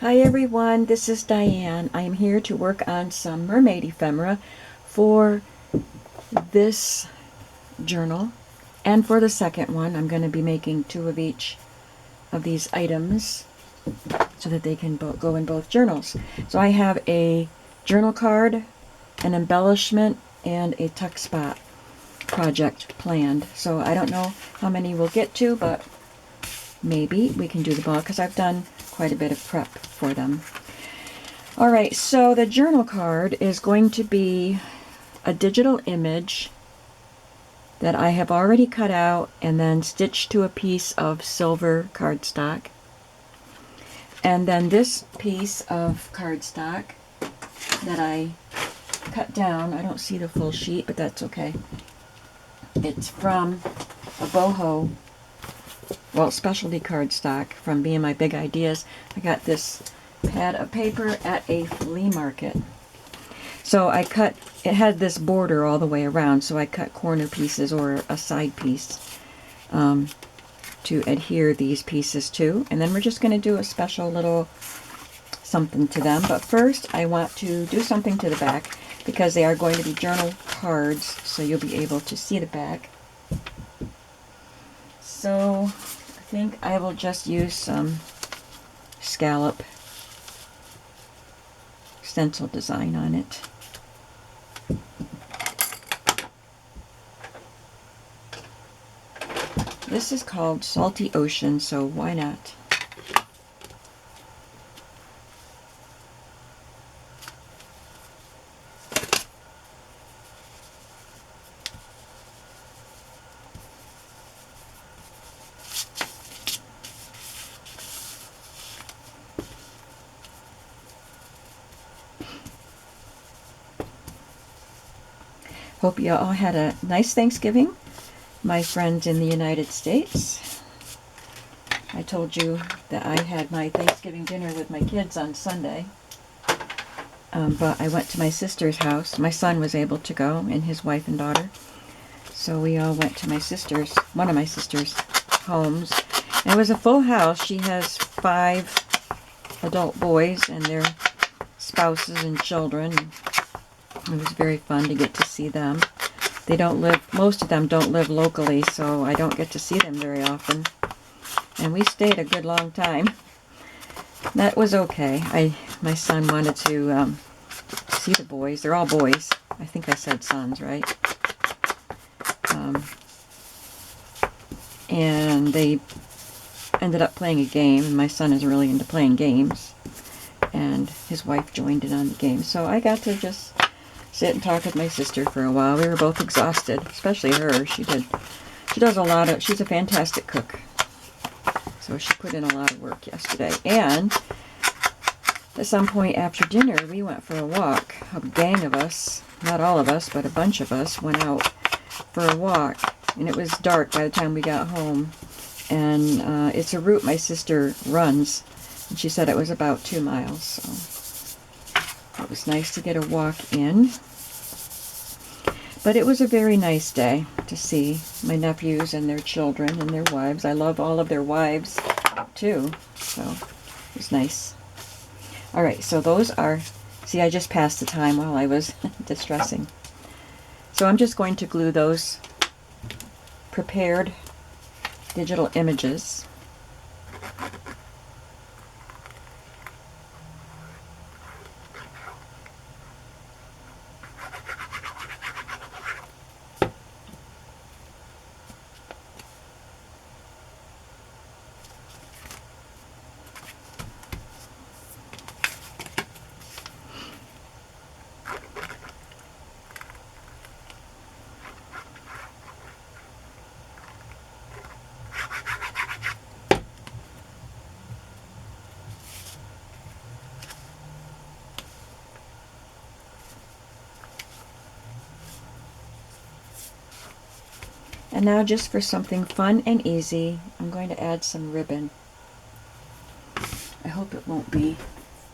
Hi everyone, this is Diane. I am here to work on some mermaid ephemera for this journal. And for the second one, I'm going to be making 2 of each of these items so that they can go in both journals. So I have a journal card, an embellishment, and a tuck spot project planned. So I don't know how many we'll get to, but maybe we can do them all because I've done quite a bit of prep for them. Alright, so the journal card is going to be a digital image that I have already cut out and then stitched to a piece of silver cardstock. And then this piece of cardstock that I cut down, I don't see the full sheet, but that's okay. It's from a boho, well, specialty cardstock from Being My Big Ideas. I got this pad of paper at a flea market. So I cut, it had this border all the way around, so I cut corner pieces or a side piece to adhere these pieces to. And then we're just going to do a special little something to them. But first I want to do something to the back because they are going to be journal cards, so you'll be able to see the back. So I think I will just use some scallop stencil design on it. This is called Salty Ocean, so why not? Hope you all had a nice Thanksgiving, my friends in the United States. I told you that I had my Thanksgiving dinner with my kids on Sunday, but I went to my sister's house. My son was able to go, and his wife and daughter. So we all went to my sister's, one of my sister's homes. And it was a full house. She has 5 adult boys and their spouses and children. It was very fun to get to see them. They don't live, most of them don't live locally, so I don't get to see them very often. And we stayed a good long time. That was okay. My son wanted to see the boys. They're all boys. I think I said sons, right? And they ended up playing a game, and my son is really into playing games. And his wife joined in on the game. So I got to just sit and talk with my sister for a while. We were both exhausted, especially her. She does a lot of, she's a fantastic cook. So she put in a lot of work yesterday. And at some point after dinner, we went for a walk. A gang of us, not all of us, but a bunch of us went out for a walk. And it was dark by the time we got home. And it's a route my sister runs. And she said it was about 2 miles. So it was nice to get a walk in. But it was a very nice day to see my nephews and their children and their wives. I love all of their wives too, so it was nice. Alright, so those are, see, I just passed the time while I was distressing. So I'm just going to glue those prepared digital images. And now just for something fun and easy, I'm going to add some ribbon. I hope it won't be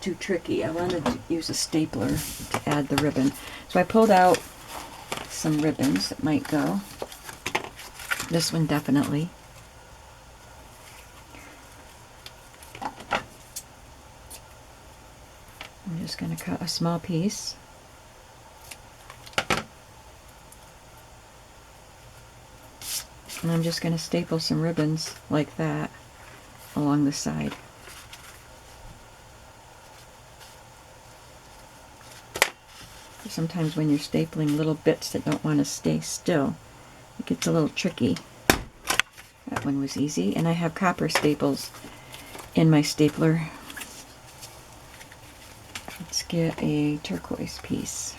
too tricky. I wanted to use a stapler to add the ribbon. So I pulled out some ribbons that might go. This one definitely. I'm just going to cut a small piece. And I'm just going to staple some ribbons like that along the side. Sometimes when you're stapling little bits that don't want to stay still, it gets a little tricky. That one was easy, and I have copper staples in my stapler. Let's get a turquoise piece.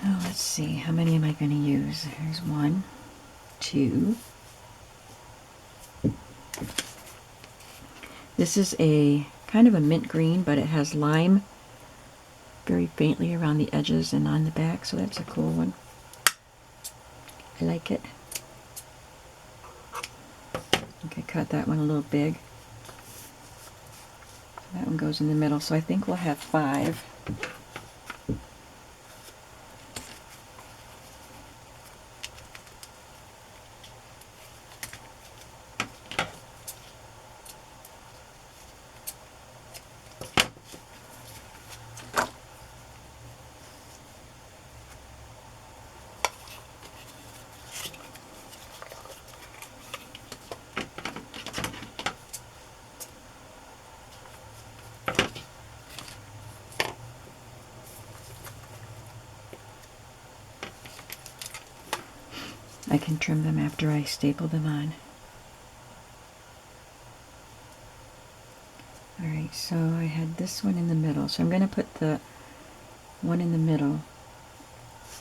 Oh, let's see, how many am I going to use? There's 1, 2. This is a kind of a mint green, but it has lime very faintly around the edges and on the back, so that's a cool one. I like it. Okay, cut that one a little big. That one goes in the middle, so I think we'll have 5. I can trim them after I staple them on. Alright, so I had this one in the middle, so I'm going to put the one in the middle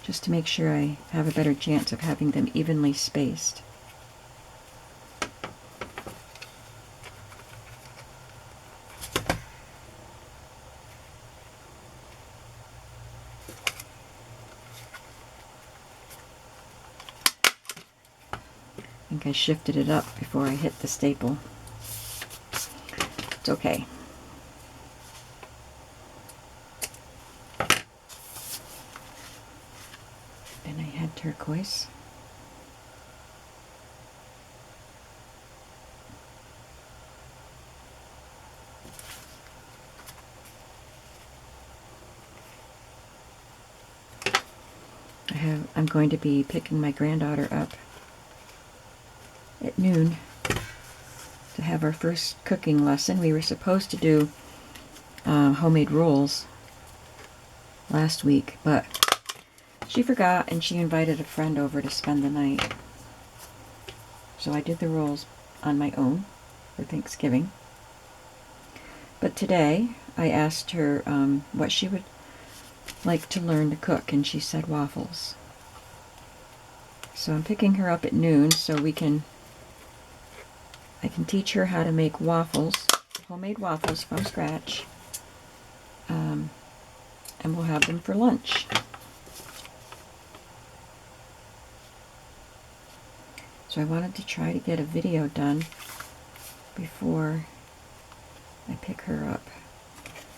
just to make sure I have a better chance of having them evenly spaced. I think I shifted it up before I hit the staple. It's okay. Then I had turquoise. I'm going to be picking my granddaughter up at noon to have our first cooking lesson. We were supposed to do homemade rolls last week, but she forgot and she invited a friend over to spend the night. So I did the rolls on my own for Thanksgiving. But today I asked her what she would like to learn to cook, and she said waffles. So I'm picking her up at noon so I can teach her how to make waffles, homemade waffles from scratch, and we'll have them for lunch. So I wanted to try to get a video done before I pick her up,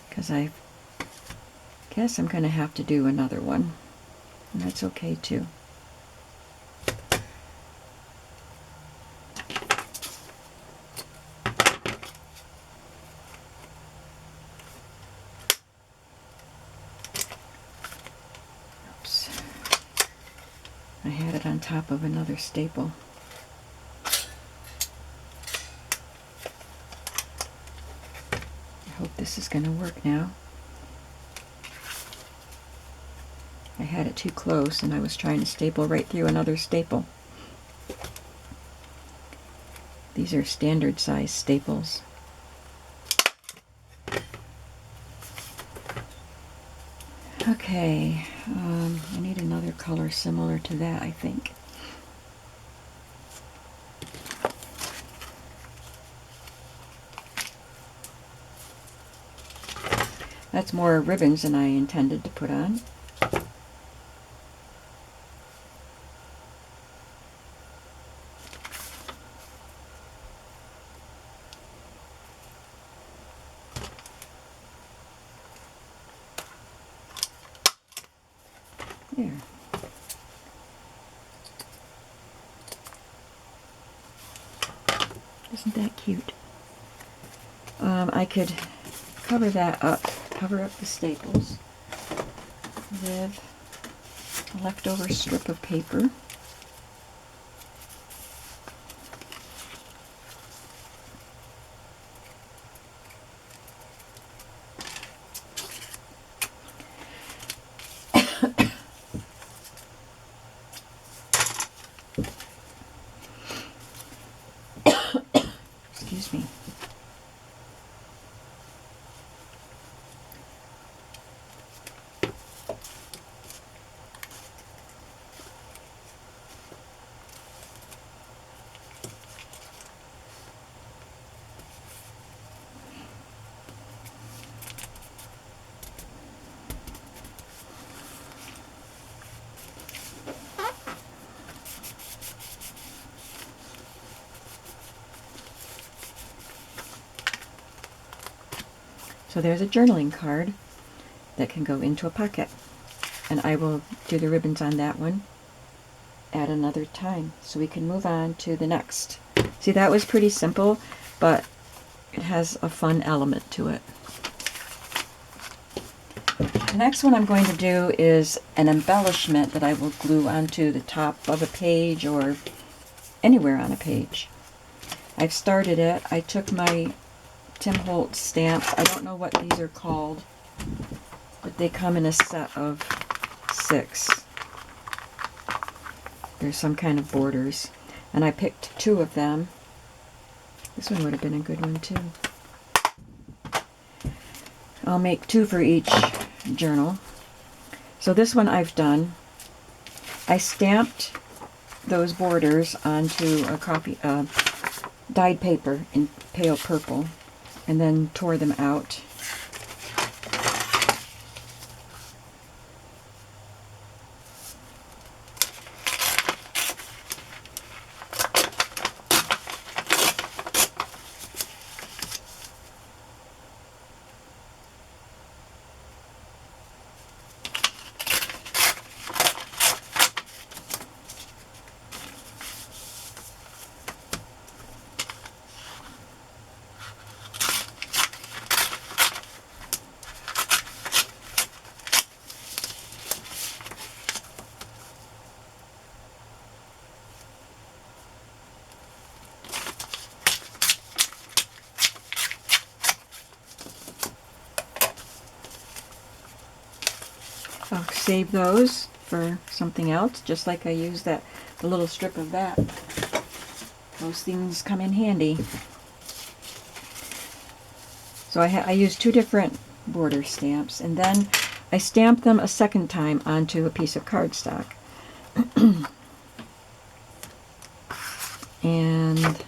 because I guess I'm going to have to do another one, and that's okay too. Oops. I had it on top of another staple. I hope this is going to work now. I had it too close and I was trying to staple right through another staple. These are standard size staples. Okay, I need another color similar to that, I think. That's more ribbons than I intended to put on. There. Isn't that cute? I could cover that up, cover up the staples with a leftover strip of paper. Excuse me. So there's a journaling card that can go into a pocket. And I will do the ribbons on that one at another time, so we can move on to the next. See, that was pretty simple, but it has a fun element to it. The next one I'm going to do is an embellishment that I will glue onto the top of a page or anywhere on a page. I've started it. I took my Tim Holtz stamps. I don't know what these are called, but they come in a set of 6. There's some kind of borders, and I picked 2 of them. This one would have been a good one too. I'll make 2 for each journal. So this one I've done. I stamped those borders onto a copy dyed paper in pale purple, and then tore them out. I'll save those for something else, just like I used the little strip of that. Those things come in handy. So I used 2 different border stamps, and then I stamped them a second time onto a piece of cardstock. And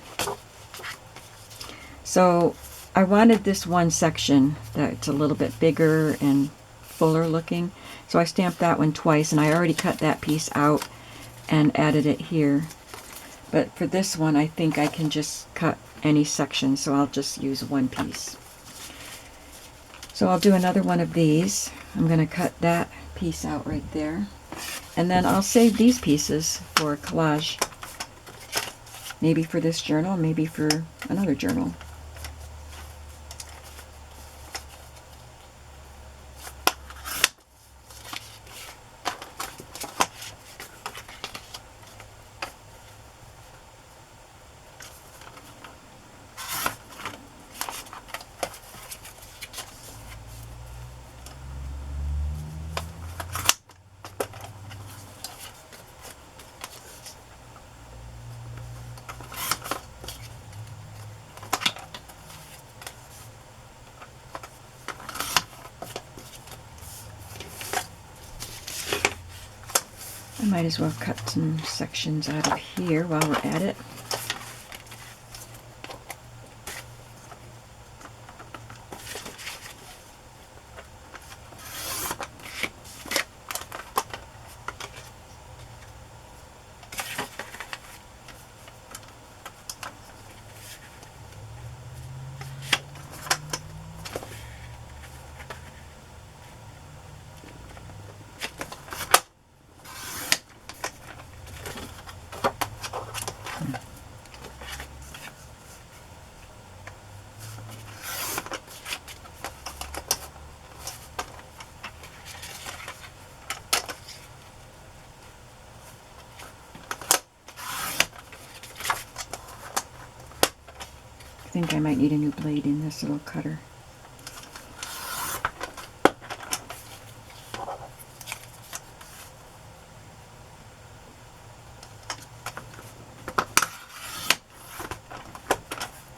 so I wanted this one section that's a little bit bigger and fuller looking, so I stamped that one twice, and I already cut that piece out and added it here. But for this one, I think I can just cut any section, so I'll just use one piece. So I'll do another one of these. I'm going to cut that piece out right there, and then I'll save these pieces for collage. Maybe for this journal, maybe for another journal. I might as well cut some sections out of here while we're at it. think I might need a new blade in this little cutter.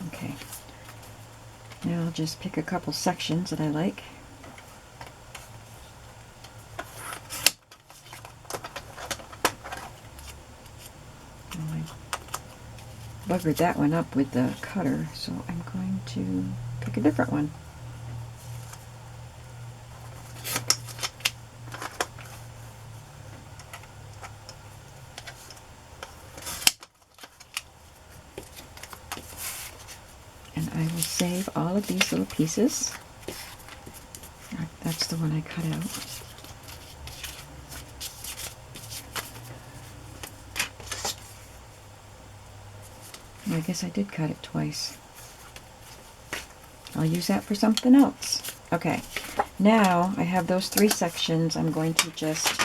Okay. Now I'll just pick a couple sections that I like. Buggered that one up with the cutter, so I'm going to pick a different one. And I will save all of these little pieces. That's the one I cut out. I guess I did cut it twice. I'll use that for something else. Okay, now I have those 3 sections. I'm going to just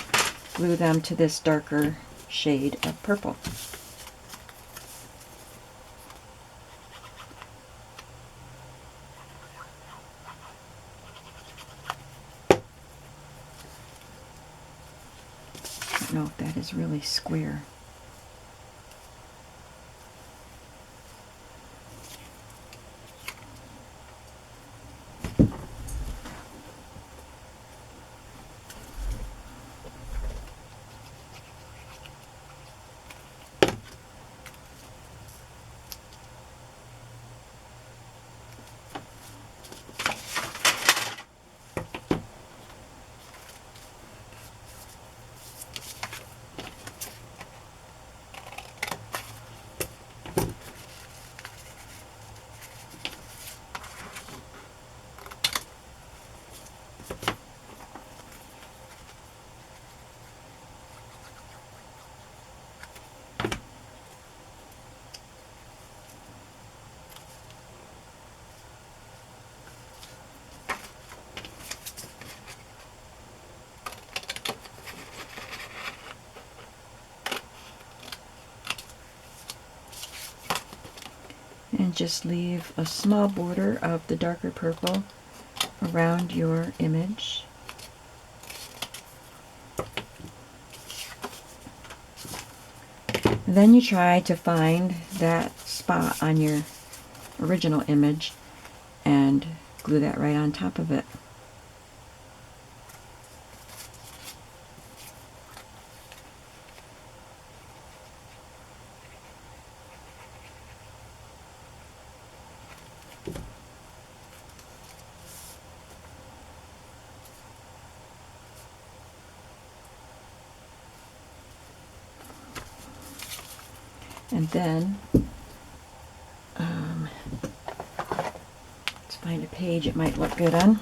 glue them to this darker shade of purple. I don't know if that is really square. And just leave a small border of the darker purple around your image. And then you try to find that spot on your original image and glue that right on top of it. And then, let's find a page it might look good on.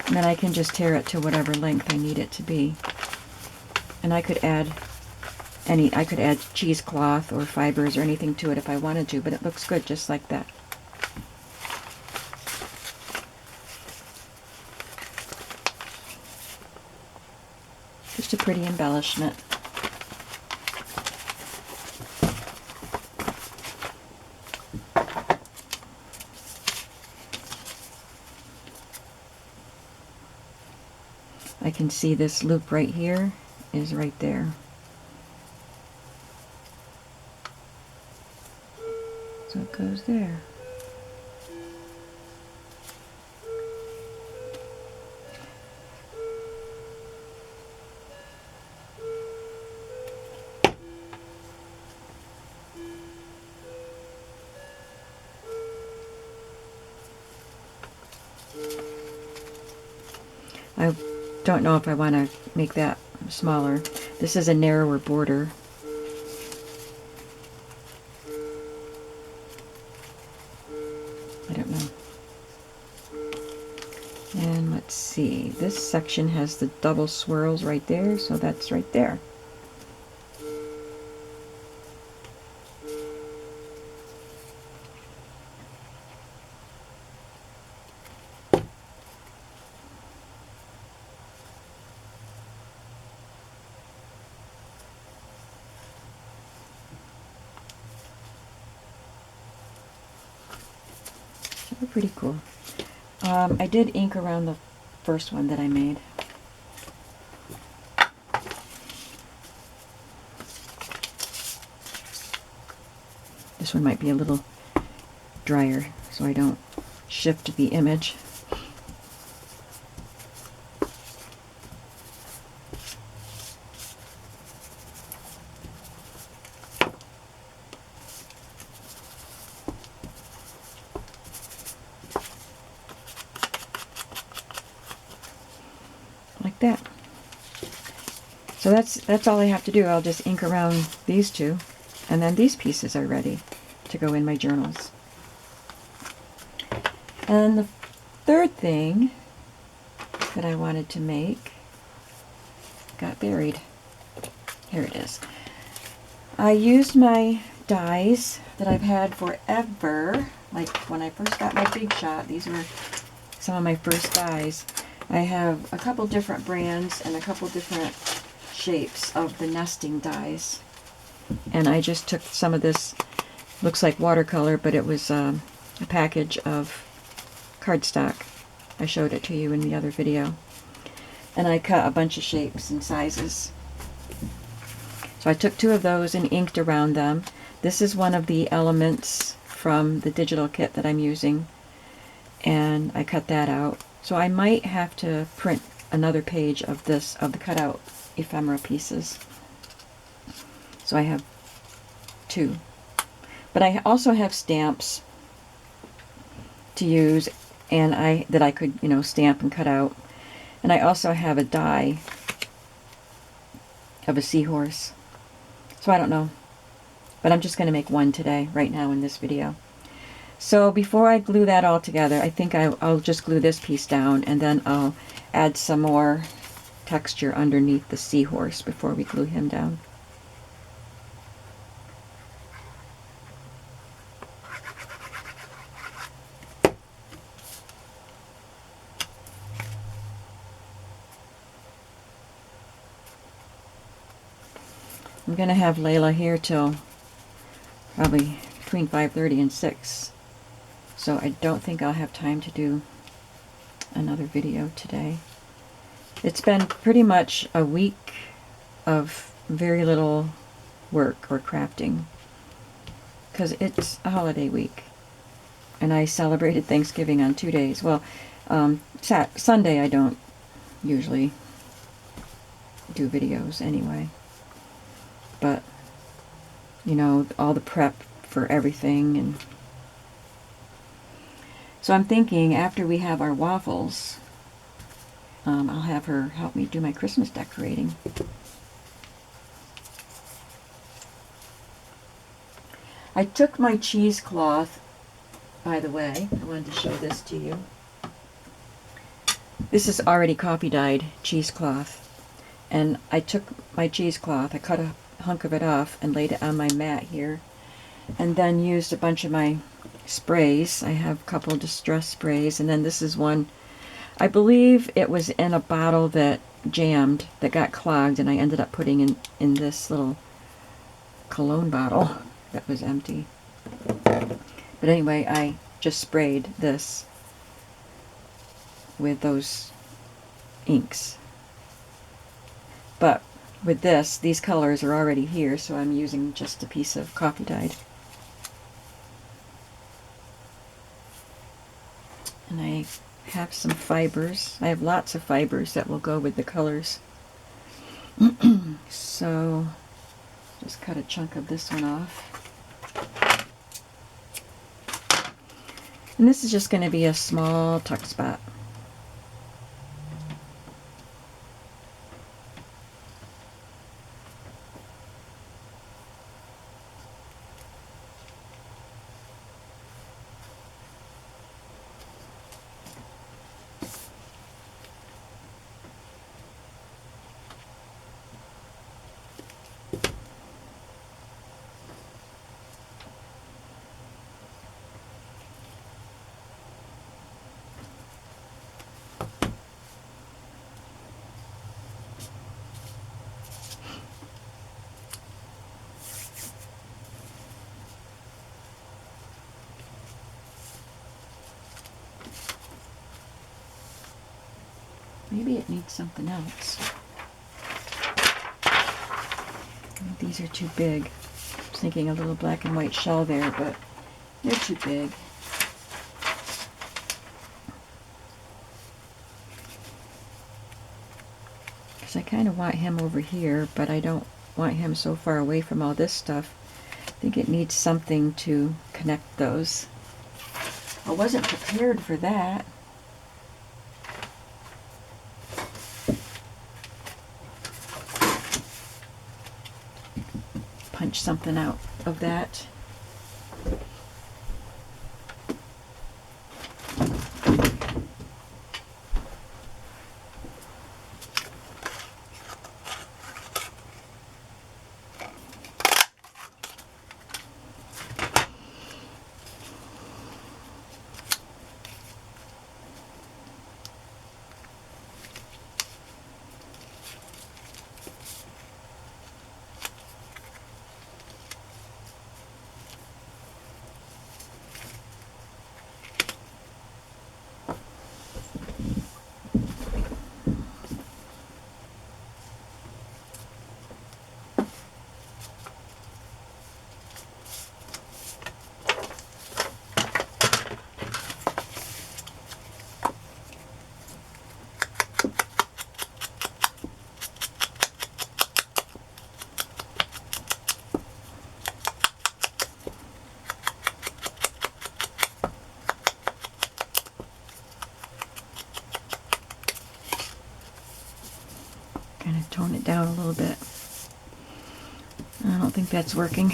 And then I can just tear it to whatever length I need it to be. And I could add cheesecloth or fibers or anything to it if I wanted to, but it looks good just like that. Just a pretty embellishment. I can see this loop right here is right there. So it goes there. I don't know if I want to make that smaller. This is a narrower border. I don't know. And let's see, this section has the double swirls right there, so that's right there. They're pretty cool. I did ink around the first one that I made. This one might be a little drier, so I don't shift the image. Like that. So that's all I have to do. I'll just ink around these two, and then these pieces are ready to go in my journals. And the third thing that I wanted to make got buried. Here it is. I used my dies that I've had forever. Like when I first got my Big Shot, these were some of my first dies. I have a couple different brands and a couple different shapes of the nesting dies. And I just took some of this, looks like watercolor, but it was a package of cardstock. I showed it to you in the other video. And I cut a bunch of shapes and sizes. So I took two of those and inked around them. This is one of the elements from the digital kit that I'm using. And I cut that out. So I might have to print another page of this, of the cutout ephemera pieces. So I have two. But I also have stamps to use, and that I could, you know, stamp and cut out. And I also have a die of a seahorse. So I don't know. But I'm just going to make one today, right now in this video. So before I glue that all together, I think I'll just glue this piece down, and then I'll add some more texture underneath the seahorse before we glue him down. I'm going to have Layla here till probably between 5:30 and 6. So I don't think I'll have time to do another video today. It's been pretty much a week of very little work or crafting, because it's a holiday week. And I celebrated Thanksgiving on 2 days. Well, Sunday I don't usually do videos anyway. But, you know, all the prep for everything. And so I'm thinking after we have our waffles, I'll have her help me do my Christmas decorating. I took my cheesecloth, by the way. I wanted to show this to you. This is already coffee dyed cheesecloth. And I took my cheesecloth, I cut a hunk of it off and laid it on my mat here. And then used a bunch of my sprays. I have a couple distress sprays, and then this is one, I believe it was in a bottle that jammed, that got clogged, and I ended up putting in this little cologne bottle that was empty. But anyway, I just sprayed this with those inks. But with this, these colors are already here, so I'm using just a piece of coffee dyed. And I have some fibers. I have lots of fibers that will go with the colors. So, just cut a chunk of this one off. And this is just going to be a small tuck spot. Maybe it needs something else. These are too big. I was thinking a little black and white shell there, but they're too big. Because I kind of want him over here, but I don't want him so far away from all this stuff. I think it needs something to connect those. I wasn't prepared for that. Punch something out of that. Kind of tone it down a little bit. I don't think that's working.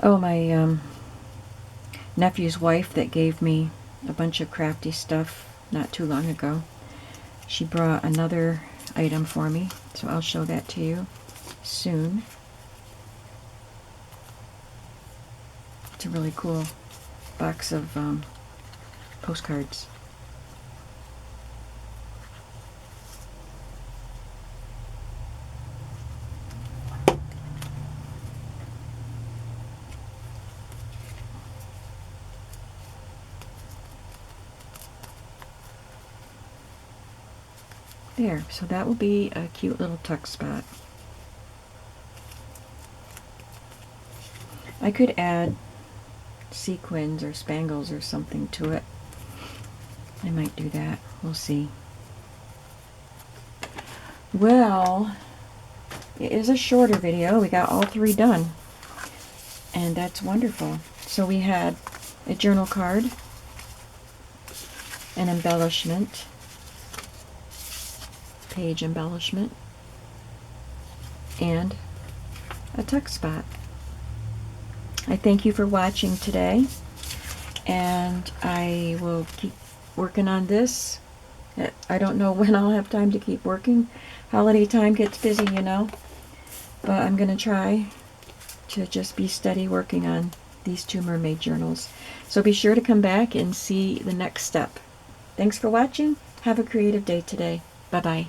Oh, my nephew's wife that gave me a bunch of crafty stuff not too long ago. She brought another item for me, so I'll show that to you soon. It's a really cool box of postcards. There, so that will be a cute little tuck spot. I could add sequins or spangles or something to it. I might do that. We'll see. Well, it is a shorter video. We got all three done, and that's wonderful. So we had a journal card, an embellishment, page embellishment, and a tuck spot. I thank you for watching today, and I will keep working on this. I don't know when I'll have time to keep working. Holiday time gets busy, you know, but I'm going to try to just be steady working on these two mermaid journals. So be sure to come back and see the next step. Thanks for watching. Have a creative day today. Bye-bye.